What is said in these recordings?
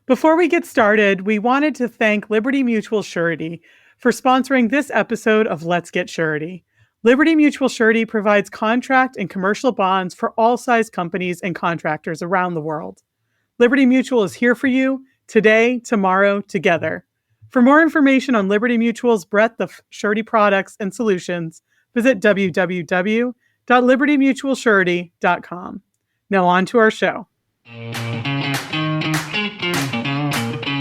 Before we get started, we wanted to thank Liberty Mutual Surety for sponsoring this episode of Let's Get Surety. Liberty Mutual Surety provides contract and commercial bonds for all size companies and contractors around the world. Liberty Mutual is here for you today, tomorrow, together. For more information on Liberty Mutual's breadth of surety products and solutions, visit www.libertymutualsurety.com. Now on to our show.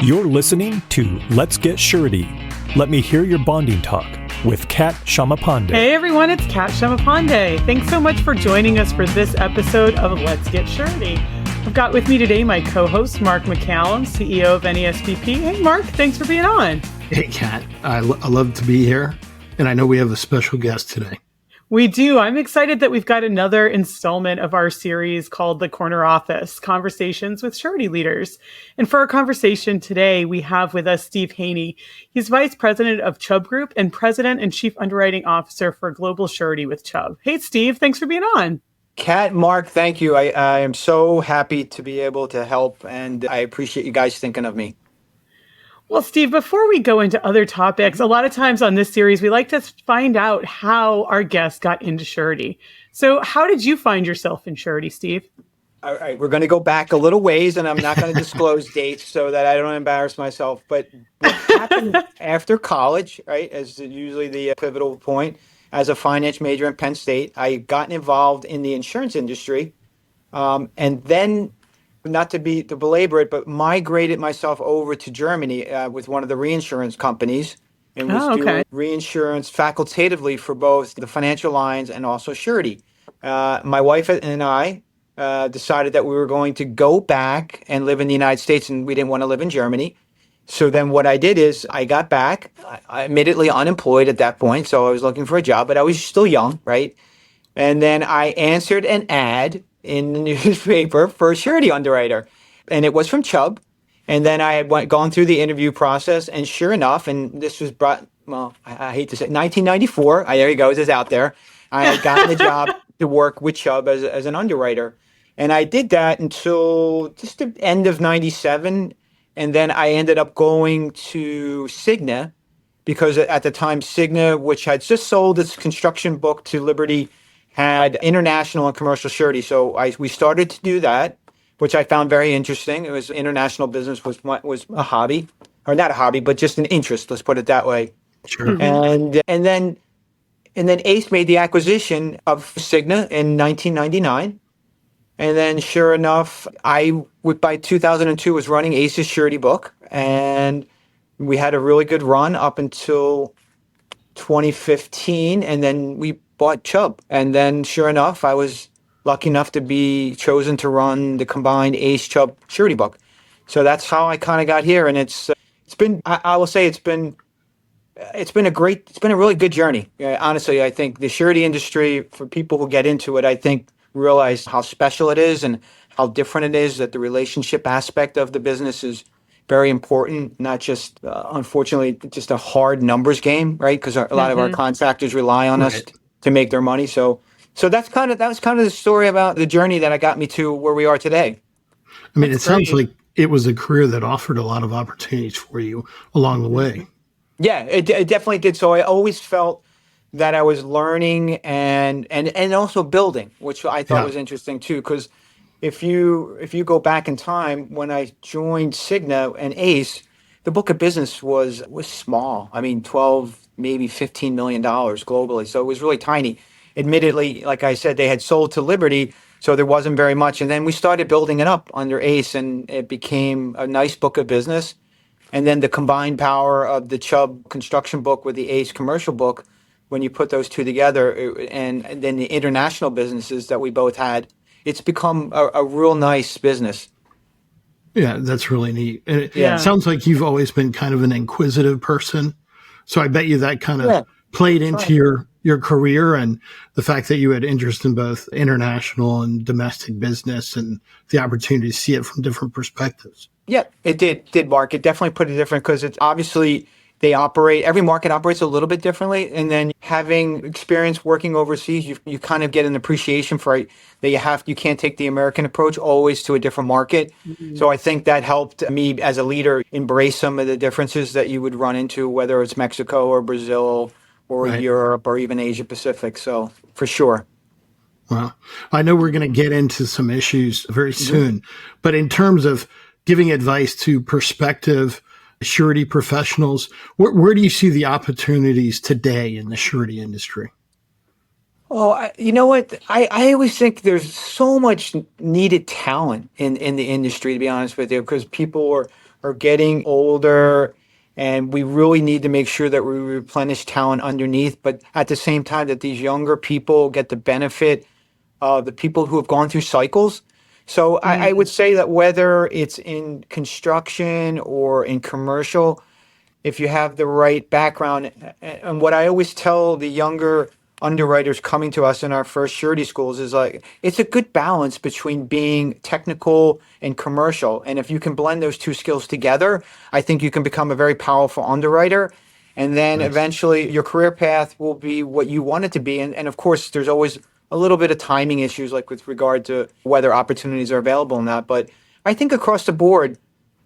You're listening to Let's Get Surety. Let me hear your bonding talk with Kat Shamapande. Hey everyone, it's Kat Shamapande. Thanks so much for joining us for this episode of Let's Get Surety. I've got with me today my co-host, Mark McCallum, CEO of NASBP. Hey Mark, thanks for being on. Hey Kat, I love to be here, and I know we have a special guest today. We do. I'm excited that we've got another installment of our series called The Corner Office, Conversations with Surety Leaders. And for our conversation today, we have with us Steve Haney. He's Vice President of Chubb Group and President and Chief Underwriting Officer for Global Surety with Chubb. Hey, Steve, thanks for being on. Kat, Mark, thank you. I am so happy to be able to help, and I appreciate you guys thinking of me. Well, Steve, before we go into other topics, a lot of times on this series, we like to find out how our guests got into surety. So how did you find yourself in surety, Steve? All right, we're going to go back a little ways, and I'm not going to disclose dates so that I don't embarrass myself. But what happened after college, right, as usually the pivotal point, as a finance major in Penn State, I got involved in the insurance industry, and then, not to belabor it, but migrated myself over to Germany with one of the reinsurance companies and was doing reinsurance facultatively for both the financial lines and also surety. My wife and I decided that we were going to go back and live in the United States, and we didn't want to live in Germany. So then what I did is I got back, I admittedly unemployed at that point, so I was looking for a job, but I was still young, right? And then I answered an ad in the newspaper for a surety underwriter. And it was from Chubb. And then I had gone through the interview process, and sure enough, and this was I hate to say, 1994, there you go, it's out there. I had gotten a job to work with Chubb as an underwriter. And I did that until just the end of 97. And then I ended up going to Cigna, because at the time, Cigna, which had just sold its construction book to Liberty, had international and commercial surety. So we started to do that, which I found very interesting. It was international business was a hobby, or not a hobby, but just an interest. Let's put it that way. Sure. Mm-hmm. And then ACE made the acquisition of Cigna in 1999. And then sure enough, by 2002 was running ACE's surety book, and we had a really good run up until 2015, and then we bought Chubb. And then sure enough, I was lucky enough to be chosen to run the combined ACE Chubb surety book. So that's how I kind of got here. And it's been a really good journey. Honestly, I think the surety industry, for people who get into it, I think realize how special it is and how different it is, that the relationship aspect of the business is very important, not just, unfortunately, just a hard numbers game, right? Because a lot of our contractors rely on us to make their money. So that was kind of the story about the journey that got me to where we are today. I mean, it sounds like it was a career that offered a lot of opportunities for you along the way. Yeah, it definitely did. So I always felt that I was learning and also building, which I thought was interesting too. Because if you go back in time, when I joined Cigna and ACE, the book of business was small. I mean, 12, maybe $15 million globally. So it was really tiny. Admittedly, like I said, they had sold to Liberty, so there wasn't very much. And then we started building it up under ACE, and it became a nice book of business. And then the combined power of the Chubb construction book with the ACE commercial book, when you put those two together, and then the international businesses that we both had, it's become a real nice business. Yeah, that's really neat. And it sounds like you've always been kind of an inquisitive person. So I bet you that kind of played into your career, and the fact that you had interest in both international and domestic business and the opportunity to see it from different perspectives. Yeah, it did, Mark. It definitely put it different, because it's obviously every market operates a little bit differently. And then having experience working overseas, you kind of get an appreciation for it, that you can't take the American approach always to a different market. Mm-hmm. So I think that helped me as a leader embrace some of the differences that you would run into, whether it's Mexico or Brazil or Europe or even Asia Pacific. So for sure. Well, I know we're going to get into some issues very soon, but in terms of giving advice to prospective surety professionals, where do you see the opportunities today in the surety industry? Oh, you know what? I always think there's so much needed talent in the industry, to be honest with you, because people are getting older, and we really need to make sure that we replenish talent underneath. But at the same time, that these younger people get the benefit of the people who have gone through cycles. So I would say that whether it's in construction or in commercial, if you have the right background, and what I always tell the younger underwriters coming to us in our first surety schools is like, it's a good balance between being technical and commercial. And if you can blend those two skills together, I think you can become a very powerful underwriter. And then eventually your career path will be what you want it to be. And of course, there's always a little bit of timing issues, like with regard to whether opportunities are available or not. But I think across the board,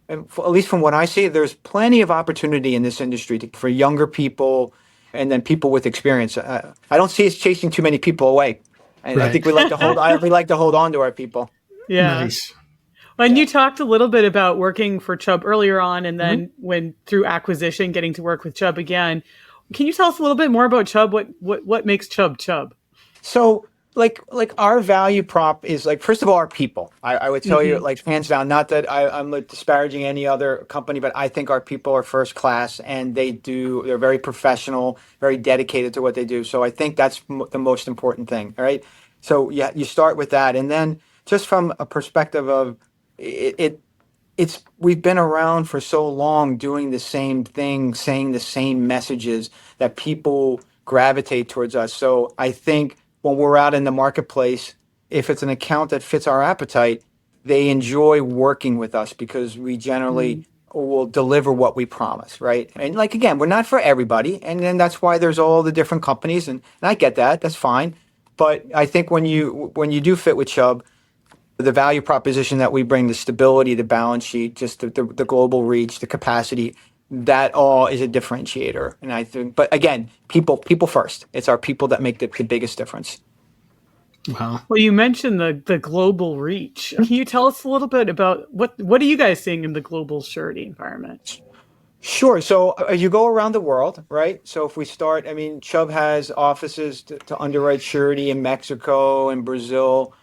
and at least from what I see, there's plenty of opportunity in this industry for younger people and then people with experience. I don't see us chasing too many people away. And I think we like to hold on to our people. Yeah. Nice. And you talked a little bit about working for Chubb earlier on, and then when through acquisition, getting to work with Chubb again. Can you tell us a little bit more about Chubb? What makes Chubb Chubb? So like our value prop is like, first of all, our people. I would tell you, like, hands down, not that I'm disparaging any other company, but I think our people are first class, and they're very professional, very dedicated to what they do. So I think that's the most important thing. All right. So yeah, you start with that. And then just from a perspective of we've been around for so long doing the same thing, saying the same messages, that people gravitate towards us. So I think when we're out in the marketplace, if it's an account that fits our appetite, they enjoy working with us because we generally will deliver what we promise, right? And like, again, we're not for everybody. And then that's why there's all the different companies. And I get that. That's fine. But I think when you do fit with Chubb, the value proposition that we bring, the stability, the balance sheet, just the global reach, the capacity, that all is a differentiator. And I think, but again, people first. It's our people that make the biggest difference. Wow. Well, you mentioned the global reach. Can you tell us a little bit about what are you guys seeing in the global surety environment? Sure. So you go around the world, right? So if we start, Chubb has offices to underwrite surety in Mexico and Brazil,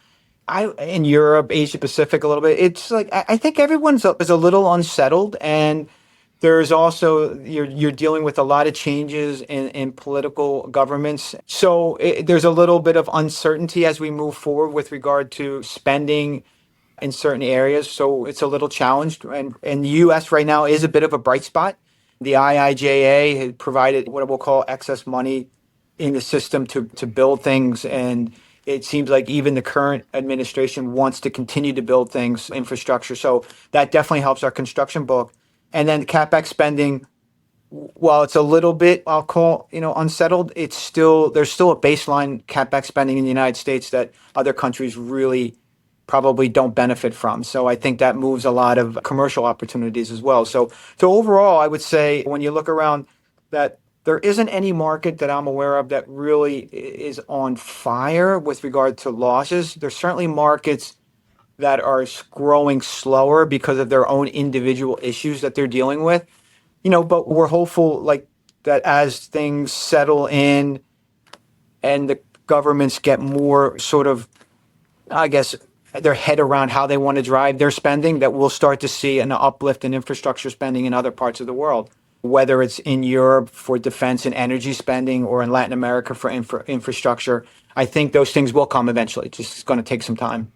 in Europe, Asia Pacific a little bit. It's like, I think everyone's is a little unsettled, and there's also, you're dealing with a lot of changes in political governments. So there's a little bit of uncertainty as we move forward with regard to spending in certain areas. So it's a little challenged. And the U.S. right now is a bit of a bright spot. The IIJA had provided what we'll call excess money in the system to build things. And it seems like even the current administration wants to continue to build things, infrastructure. So that definitely helps our construction book. And then CapEx spending, while it's a little bit, I'll call, unsettled, there's still a baseline CapEx spending in the United States that other countries really probably don't benefit from. So I think that moves a lot of commercial opportunities as well. So overall, I would say when you look around, that there isn't any market that I'm aware of that really is on fire with regard to losses. There's certainly markets that are growing slower because of their own individual issues that they're dealing with, but we're hopeful like that as things settle in and the governments get more sort of, I guess, their head around how they want to drive their spending, that we'll start to see an uplift in infrastructure spending in other parts of the world, whether it's in Europe for defense and energy spending or in Latin America for infrastructure. I think those things will come eventually. It's just going to take some time.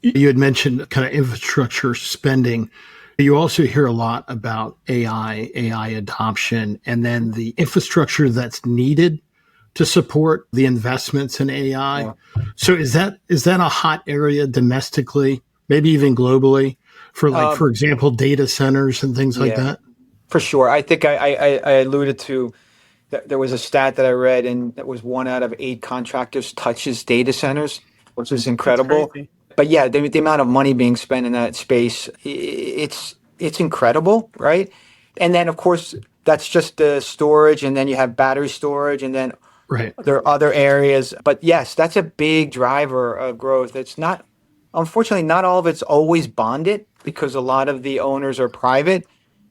You had mentioned kind of infrastructure spending. You also hear a lot about AI adoption, and then the infrastructure that's needed to support the investments in AI. Yeah. So is that a hot area domestically, maybe even globally, for for example, data centers and things like that? For sure. I think I alluded to that there was a stat that I read, and that was 1 out of 8 contractors touches data centers, which is That's incredible. crazy. But yeah, the amount of money being spent in that space, it's incredible, right? And then, of course, that's just the storage, and then you have battery storage, and then Right. there are other areas. But yes, that's a big driver of growth. It's not, unfortunately, not all of it's always bonded because a lot of the owners are private.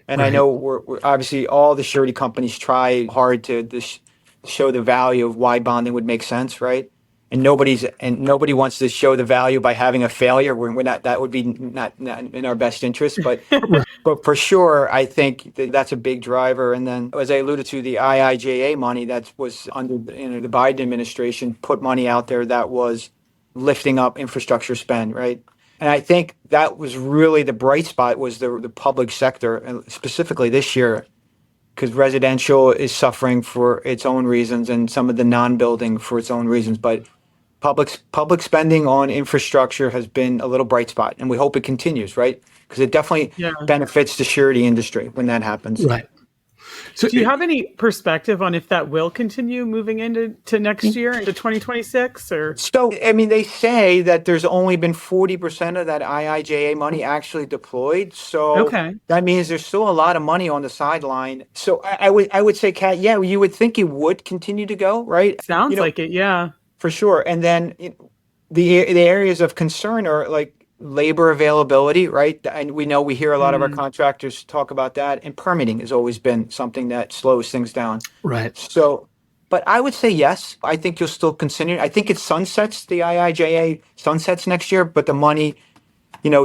And I Right. know we're obviously all the surety companies try hard to show the value of why bonding would make sense, right? And nobody wants to show the value by having a failure. We're not, that would be not in our best interest. But but for sure, I think that's a big driver. And then, as I alluded to, the IIJA money that was under the Biden administration put money out there that was lifting up infrastructure spend, right? And I think that was really the bright spot was the public sector, and specifically this year, because residential is suffering for its own reasons and some of the non-building for its own reasons. But public spending on infrastructure has been a little bright spot, and we hope it continues, right? Because it definitely benefits the surety industry when that happens. Right. So do you have any perspective on if that will continue moving into next year, into 2026? Or so, I mean, they say that there's only been 40% of that IIJA money actually deployed. So that means there's still a lot of money on the sideline. So I would say, Kat, yeah, you would think it would continue to go, right? Sounds like it, yeah. For sure. And then the areas of concern are like labor availability, right? And we hear a lot of our contractors talk about that. And permitting has always been something that slows things down. Right. So, but I would say yes. I think you'll still continue. I think it sunsets, the IIJA sunsets next year, but the money,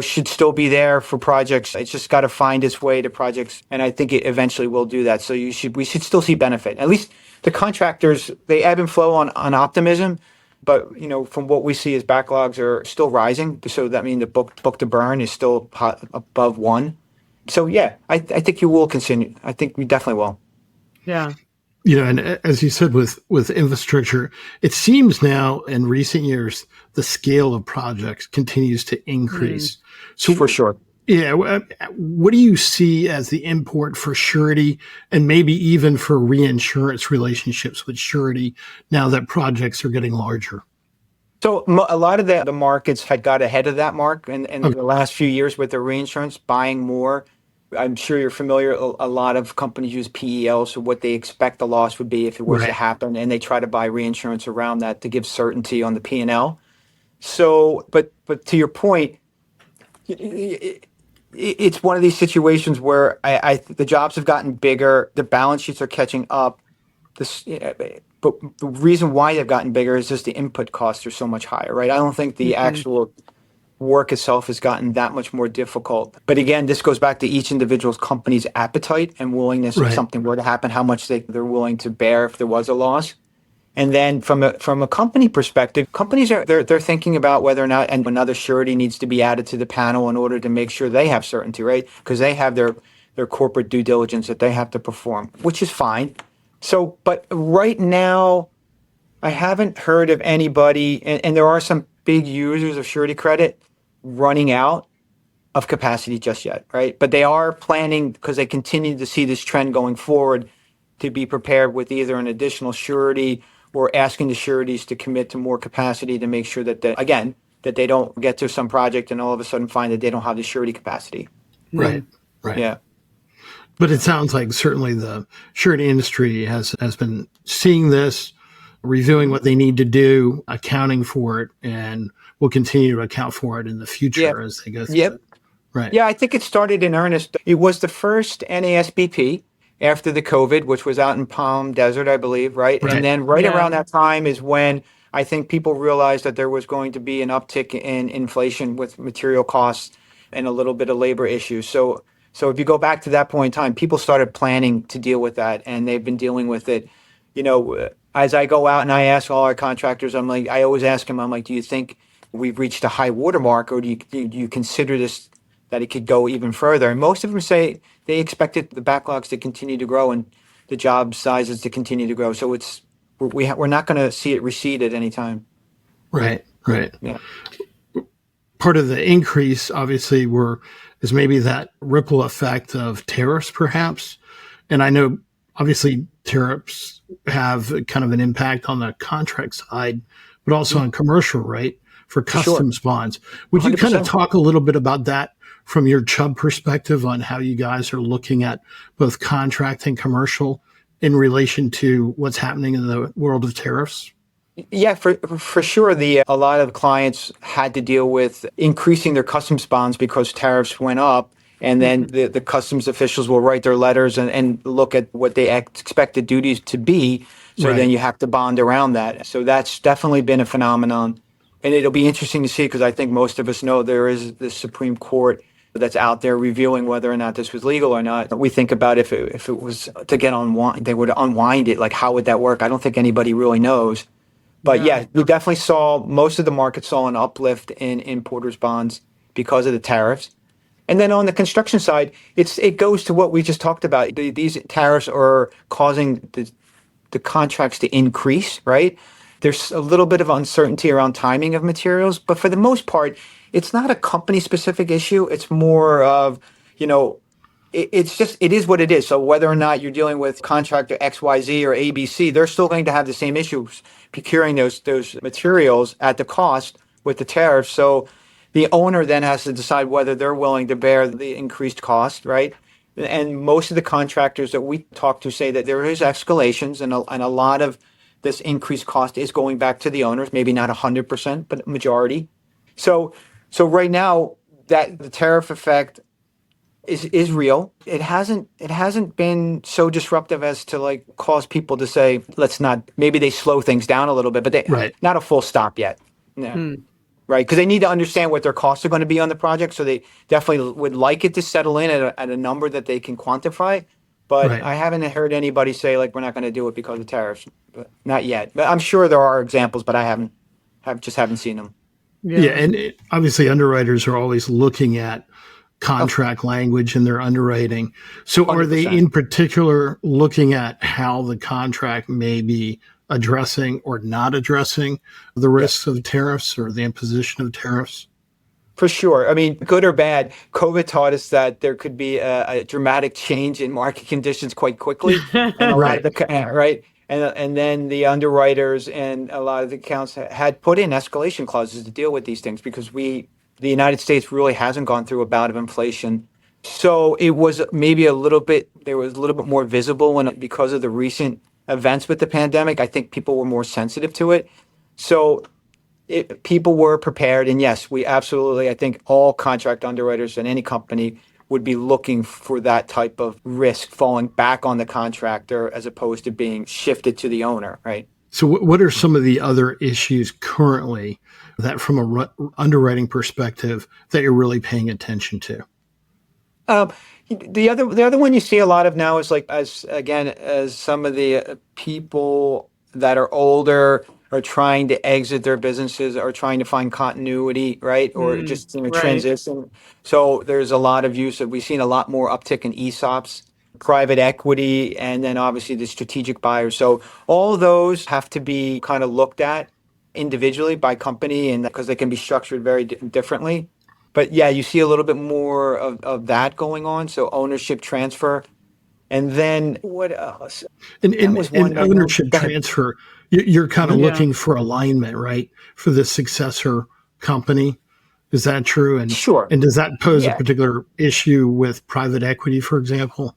should still be there for projects. It's just got to find its way to projects. And I think it eventually will do that. So we should still see benefit. At least the contractors, they ebb and flow on optimism. But, from what we see as backlogs are still rising. So that means the book to burn is still above 1. So, yeah, I think you will continue. I think we definitely will. Yeah. And as you said, with infrastructure, it seems now in recent years, the scale of projects continues to increase. So for sure. Yeah. What do you see as the import for surety and maybe even for reinsurance relationships with surety now that projects are getting larger? So a lot of the markets had got ahead of that mark in the last few years with their reinsurance, buying more. I'm sure you're familiar. A lot of companies use PEL, so what they expect the loss would be if it was to happen, and they try to buy reinsurance around that to give certainty on the P&L. So, but to your point, it's one of these situations where the jobs have gotten bigger, the balance sheets are catching up. But the reason why they've gotten bigger is just the input costs are so much higher, right? I don't think the actual work itself has gotten that much more difficult. But again, this goes back to each individual company's appetite and willingness if something were to happen, how much they're willing to bear if there was a loss. And then from a company perspective, companies they're thinking about whether or not and another surety needs to be added to the panel in order to make sure they have certainty, right? Because they have their corporate due diligence that they have to perform, which is fine. So, but right now, I haven't heard of anybody, and there are some big users of surety credit running out of capacity just yet, right? But they are planning, because they continue to see this trend going forward, to be prepared with either an additional surety or asking the sureties to commit to more capacity to make sure that they don't get to some project and all of a sudden find that they don't have the surety capacity. Right. Yeah. But it sounds like certainly the surety industry has been seeing this, reviewing what they need to do, accounting for it, and will continue to account for it in the future as they go through it. Right. Yeah, I think it started in earnest. It was the first NASBP after the COVID, which was out in Palm Desert, I believe, right? And then around that time is when I think people realized that there was going to be an uptick in inflation with material costs and a little bit of labor issues. So if you go back to that point in time, people started planning to deal with that, and they've been dealing with it. As I go out and I ask all our contractors, I always ask them, do you think we've reached a high watermark, or do you consider this that it could go even further? And most of them say they expected the backlogs to continue to grow and the job sizes to continue to grow. So we're not going to see it recede at any time. Right. Yeah. Part of the increase, obviously, were is maybe that ripple effect of tariffs, perhaps. And I know obviously tariffs have kind of an impact on the contract side, but also on commercial, right? For customs bonds. Would you 100%. kind of talk a little bit about that from your Chubb perspective on how you guys are looking at both contract and commercial in relation to what's happening in the world of tariffs? Yeah, for sure. A lot of clients had to deal with increasing their customs bonds because tariffs went up. And then the customs officials will write their letters and look at what they expect the duties to be. So then you have to bond around that. So that's definitely been a phenomenon. And it'll be interesting to see because I think most of us know there is the Supreme Court that's out there reviewing whether or not this was legal or not. We think about if it was to get unwind, they would unwind it. Like, how would that work? I don't think anybody really knows. But yeah, we definitely saw most of the market saw an uplift in importers' bonds because of the tariffs. And then on the construction side, it goes to what we just talked about. These tariffs are causing the contracts to increase, right? There's a little bit of uncertainty around timing of materials, but for the most part, it's not a company-specific issue. It's more of, it is what it is. So whether or not you're dealing with contractor XYZ or ABC, they're still going to have the same issues procuring those materials at the cost with the tariffs. So the owner then has to decide whether they're willing to bear the increased cost, right? And most of the contractors that we talk to say that there is escalations and a lot of this increased cost is going back to the owners, maybe not 100%, but majority. So right now that the tariff effect is real. It hasn't been so disruptive as to like cause people to say, maybe they slow things down a little bit, but not a full stop yet. No. Right, because they need to understand what their costs are going to be on the project. So they definitely would like it to settle in at a number that they can quantify. But I haven't heard anybody say like we're not going to do it because of tariffs. But not yet. But I'm sure there are examples, but I haven't seen them. Yeah, and obviously underwriters are always looking at contract language in their underwriting. So 100%. Are they in particular looking at how the contract may be addressing or not addressing the risks of tariffs or the imposition of tariffs? For sure. I mean, good or bad, COVID taught us that there could be a dramatic change in market conditions quite quickly. And a lot of right. And then the underwriters and a lot of the accounts had put in escalation clauses to deal with these things because the United States really hasn't gone through a bout of inflation. So it was maybe there was a little bit more visible because of the recent events with the pandemic. I think people were more sensitive to it. So people were prepared. And yes, I think all contract underwriters in any company would be looking for that type of risk falling back on the contractor as opposed to being shifted to the owner, right? So what are some of the other issues currently that from a underwriting perspective that you're really paying attention to? The other one you see a lot of now is as some of the people that are older are trying to exit their businesses or trying to find continuity, right? Or just transition. So there's a lot of we've seen a lot more uptick in ESOPs, private equity, and then obviously the strategic buyers. So all of those have to be kind of looked at individually by company and because they can be structured very differently. But yeah, you see a little bit more of that going on. So ownership transfer. And then what else? In ownership transfer, you're kind of looking for alignment, right? For the successor company. Is that true? And sure. And does that pose a particular issue with private equity, for example?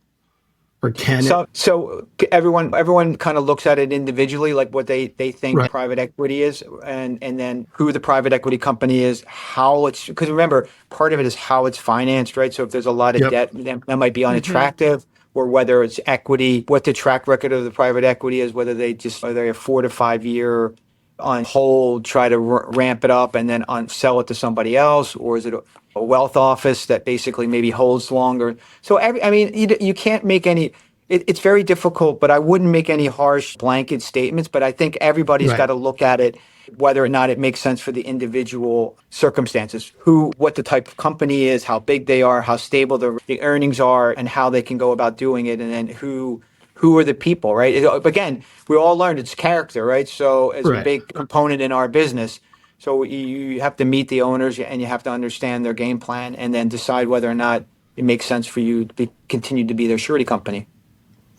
Or can it? So everyone kind of looks at it individually, like what they think private equity is, and then who the private equity company is, how it's, because remember, part of it is how it's financed, right? So if there's a lot of debt, that might be unattractive, or whether it's equity, what the track record of the private equity is, whether they a 4 to 5 year on hold, try to ramp it up and then sell it to somebody else, or is it a wealth office that basically maybe holds longer? So you can't make any. It's very difficult, but I wouldn't make any harsh blanket statements. But I think everybody's got to look at it, whether or not it makes sense for the individual circumstances, what the type of company is, how big they are, how stable the earnings are, and how they can go about doing it, and then who are the people, right? Again, we all learned it's character, right? So it's a big component in our business. So you have to meet the owners and you have to understand their game plan and then decide whether or not it makes sense for you to continue to be their surety company.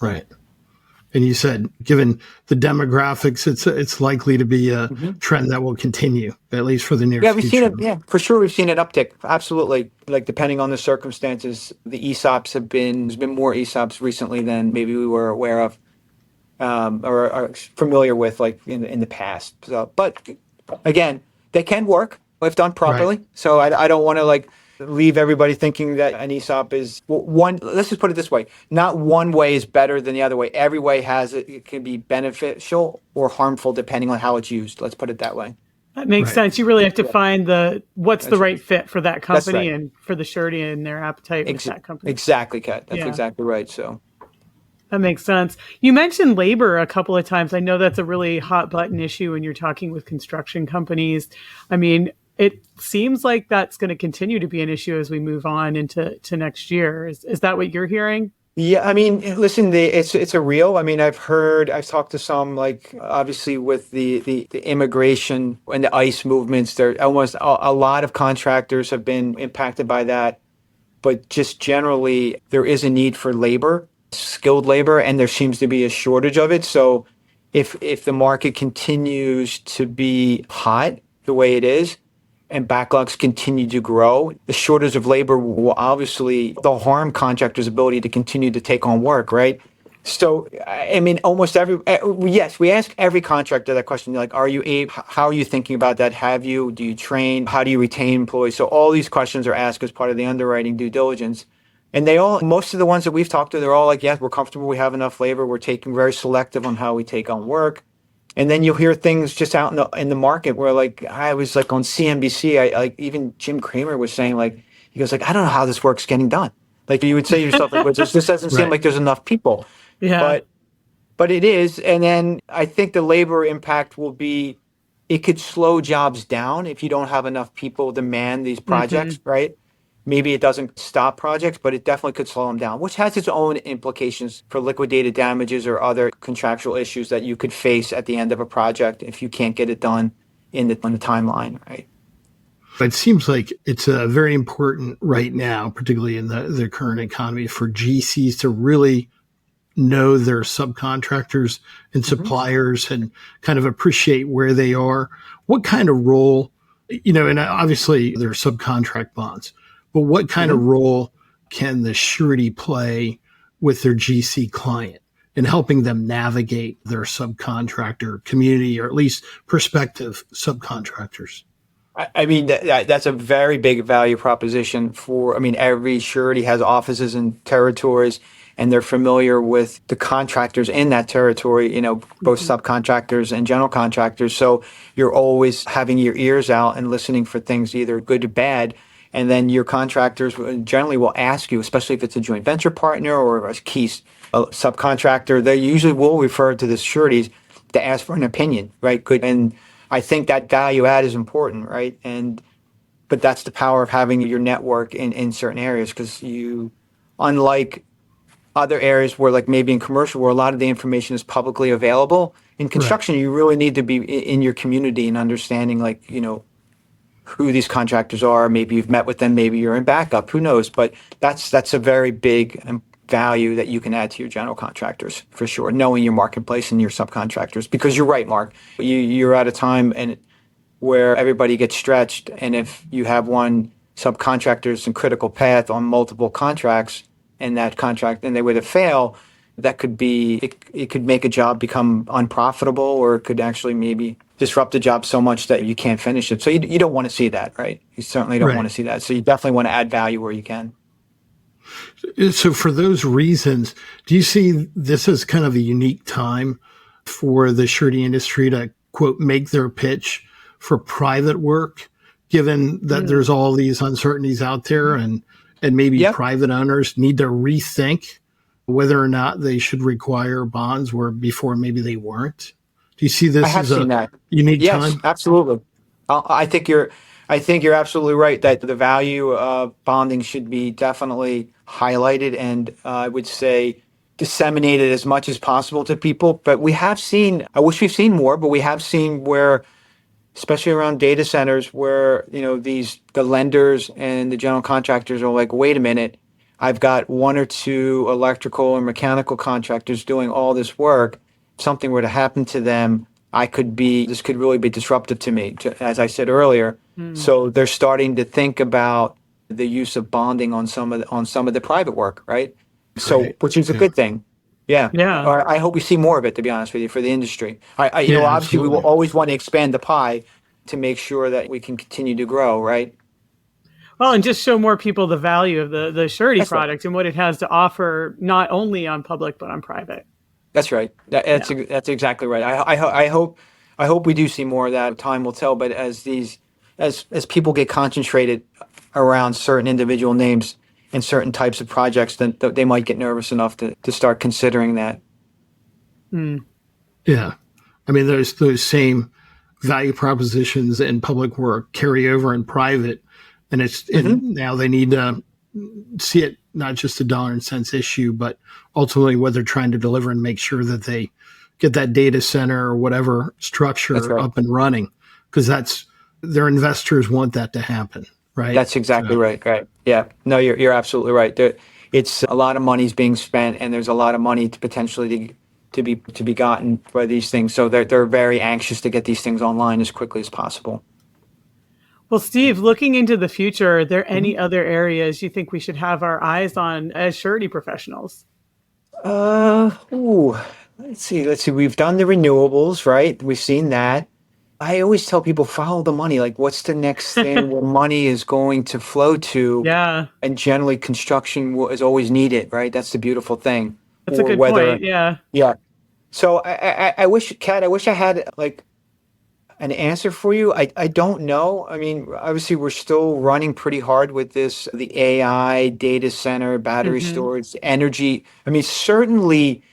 Right. And you said, given the demographics, it's likely to be a trend that will continue, at least for the near future. We've seen it. Yeah, for sure, we've seen an uptick. Absolutely. Like depending on the circumstances, the ESOPs there's been more ESOPs recently than maybe we were aware of or are familiar with, like in the past. So, but again, they can work if done properly. Right. So I don't want to leave everybody thinking that an ESOP is one. Let's just put it this way: not one way is better than the other way. Every way it can be beneficial or harmful depending on how it's used. Let's put it that way. That makes sense. You really have to find what's the right fit for that company right. and for the surety and their appetite with that company. Exactly, Kat. That's exactly right. So that makes sense. You mentioned labor a couple of times. I know that's a really hot button issue when you're talking with construction companies. I mean, it seems like that's going to continue to be an issue as we move on into next year. Is that what you're hearing? Yeah, I mean, listen, it's a real. I mean, I've talked to some, obviously with the immigration and the ICE movements. There almost a lot of contractors have been impacted by that, but just generally there is a need for labor, skilled labor, and there seems to be a shortage of it. So if the market continues to be hot the way it is, and backlogs continue to grow, the shortage of labor will obviously harm contractors' ability to continue to take on work, right? So, I mean, yes, we ask every contractor that question, like, how are you thinking about that? Do you train? How do you retain employees? So all these questions are asked as part of the underwriting due diligence. And most of the ones that we've talked to, they're all like, yes, we're comfortable, we have enough labor, we're very selective on how we take on work. And then you'll hear things just out in the market where, I was on CNBC, even Jim Cramer was saying, he goes, I don't know how this work's getting done. You would say to yourself, well, this doesn't seem like there's enough people. Yeah. But it is. And then I think the labor impact will be, it could slow jobs down if you don't have enough people demand these projects, right? Maybe it doesn't stop projects, but it definitely could slow them down, which has its own implications for liquidated damages or other contractual issues that you could face at the end of a project if you can't get it done on the timeline, right? It seems like it's very important right now, particularly in the current economy, for GCs to really know their subcontractors and suppliers and kind of appreciate where they are. What kind of role, and obviously there are subcontract bonds, but what kind of role can the surety play with their GC client in helping them navigate their subcontractor community, or at least prospective subcontractors? I mean, that's a very big value proposition every surety has offices and territories, and they're familiar with the contractors in that territory, both subcontractors and general contractors. So you're always having your ears out and listening for things either good or bad. And then your contractors generally will ask you, especially if it's a joint venture partner or a key subcontractor, they usually will refer to the sureties to ask for an opinion, right? Good. And I think that value add is important, right? But that's the power of having your network in certain areas, because unlike other areas where maybe in commercial where a lot of the information is publicly available, in construction, you really need to be in your community and understanding who these contractors are. Maybe you've met with them, maybe you're in backup, who knows? But that's a very big value that you can add to your general contractors, for sure, knowing your marketplace and your subcontractors. Because you're right, Mark, you're at a time where everybody gets stretched, and if you have one subcontractor's in critical path on multiple contracts, and that contract, and they were to fail, that could be, it could make a job become unprofitable, or it could actually maybe disrupt the job so much that you can't finish it. So you don't want to see that, right? You certainly don't want to see that. So you definitely want to add value where you can. So for those reasons, do you see this as kind of a unique time for the surety industry to, quote, make their pitch for private work, given that there's all these uncertainties out there, and maybe private owners need to rethink whether or not they should require bonds where before maybe they weren't? Do you see this as a unique time? Yes, absolutely. I think you're absolutely right that the value of bonding should be definitely highlighted, and I would say disseminated as much as possible to people. But we have seen, I wish we've seen more, but we have seen where especially around data centers where, the lenders and the general contractors are like, wait a minute, I've got one or two electrical or mechanical contractors doing all this work. If something were to happen to them, this could really be disruptive to me, as I said earlier. So they're starting to think about the use of bonding on some of the private work, right? So, which is a good thing. Yeah. Yeah. Or I hope we see more of it, to be honest with you, for the industry. Obviously absolutely. we will always want to expand the pie to make sure that we can continue to grow, right? Well, and just show more people the value of the surety That's product and what it has to offer, not only on public, but on private. That's right. That's exactly right. I hope we do see more of that. Time will tell. But as people get concentrated around certain individual names and certain types of projects, then they might get nervous enough to start considering that. Yeah. I mean, there's those same value propositions in public work carry over in private. And and now they need to see it not just a dollar and cents issue, but ultimately what they're trying to deliver and make sure that they get that data center or whatever structure up and running, because their investors want that to happen, right? That's exactly right. Right. Yeah. No, you're absolutely right. It's a lot of money's being spent, and there's a lot of money to potentially to be gotten by these things. So they're very anxious to get these things online as quickly as possible. Well, Steve, looking into the future, are there any other areas you think we should have our eyes on as surety professionals? Let's see. We've done the renewables, right? We've seen that. I always tell people, follow the money. Like, what's the next thing where money is going to flow to? Yeah. And generally, construction is always needed, right? That's the beautiful thing. That's a good point. Yeah. Yeah. So I wish, Kat, I had like an answer for you. I don't know. I mean, obviously, we're still running pretty hard with the AI, data center, battery storage, energy. I mean, certainly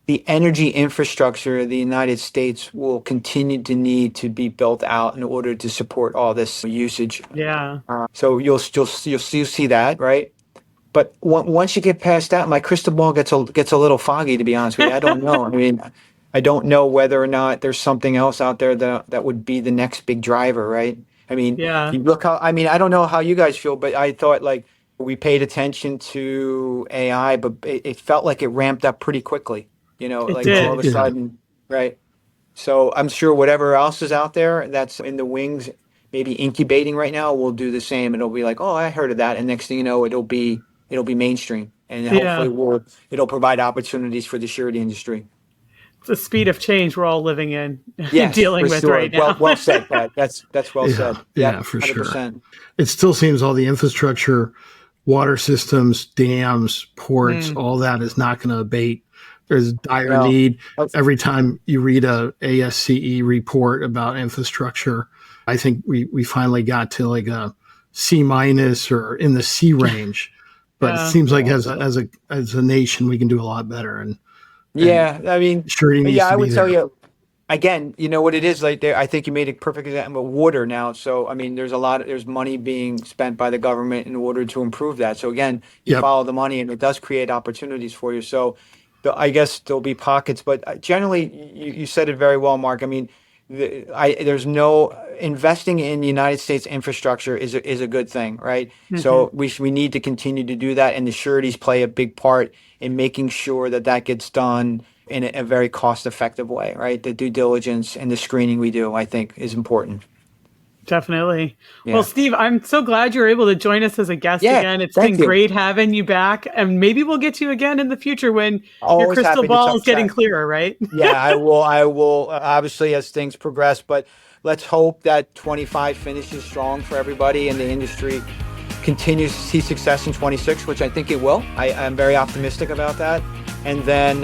the energy infrastructure of the United States will continue to need to be built out in order to support all this usage. Yeah. So you'll see that, right? But once you get past that, my crystal ball gets a little foggy, to be honest with you. I don't know. I mean, I don't know whether or not there's something else out there that would be the next big driver, right? I mean, you look I don't know how you guys feel, but I thought like we paid attention to AI, but it felt like it ramped up pretty quickly, all of a sudden, right? So I'm sure whatever else is out there that's in the wings, maybe incubating right now, will do the same. It'll be like, oh, I heard of that. And next thing you know, it'll be mainstream, and hopefully it'll provide opportunities for the surety industry. It's the speed of change we're all living in, yes, dealing with right now. Well said, Pat. That's well said. Yeah, for 100%. Sure. It still seems all the infrastructure, water systems, dams, ports, all that is not going to abate. There's dire need. Every time you read a ASCE report about infrastructure, I think we finally got to like a C- or in the C range. But it seems like as a nation, we can do a lot better. And I mean, surety needs to I be would there. tell you, again, you know what it is like there. I think you made a perfect example of water now. So, I mean, there's money being spent by the government in order to improve that. So again, you follow the money, and it does create opportunities for you. So I guess there'll be pockets, but generally you said it very well, Mark. I mean, there's no investing in the United States infrastructure is a good thing, right? So we need to continue to do that, and the sureties play a big part in making sure that gets done in a very cost-effective way, right? The due diligence and the screening we do, I think, is important. Definitely. Yeah. Well, Steve, I'm so glad you're able to join us as a guest again. It's been great having you back, and maybe we'll get you again in the future when your crystal ball is getting clearer, right? Yeah, I will obviously as things progress, but let's hope that 25 finishes strong for everybody and the industry continues to see success in 26, which I think it will. I'm very optimistic about that. And then,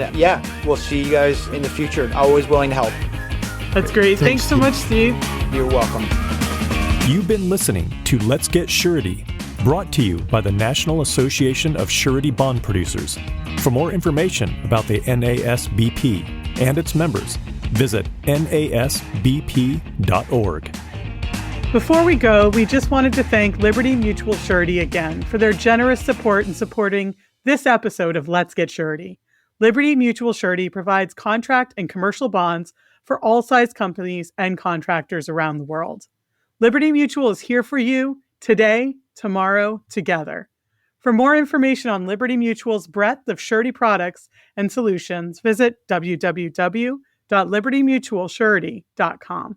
we'll see you guys in the future. Always willing to help. That's great. Thanks so much, Steve. You're welcome. You've been listening to Let's Get Surety, brought to you by the National Association of Surety Bond Producers. For more information about the NASBP and its members, visit nasbp.org. Before we go, we just wanted to thank Liberty Mutual Surety again for their generous support in supporting this episode of Let's Get Surety. Liberty Mutual Surety provides contract and commercial bonds for all size companies and contractors around the world. Liberty Mutual is here for you today, tomorrow, together. For more information on Liberty Mutual's breadth of surety products and solutions, visit www.libertymutualsurety.com.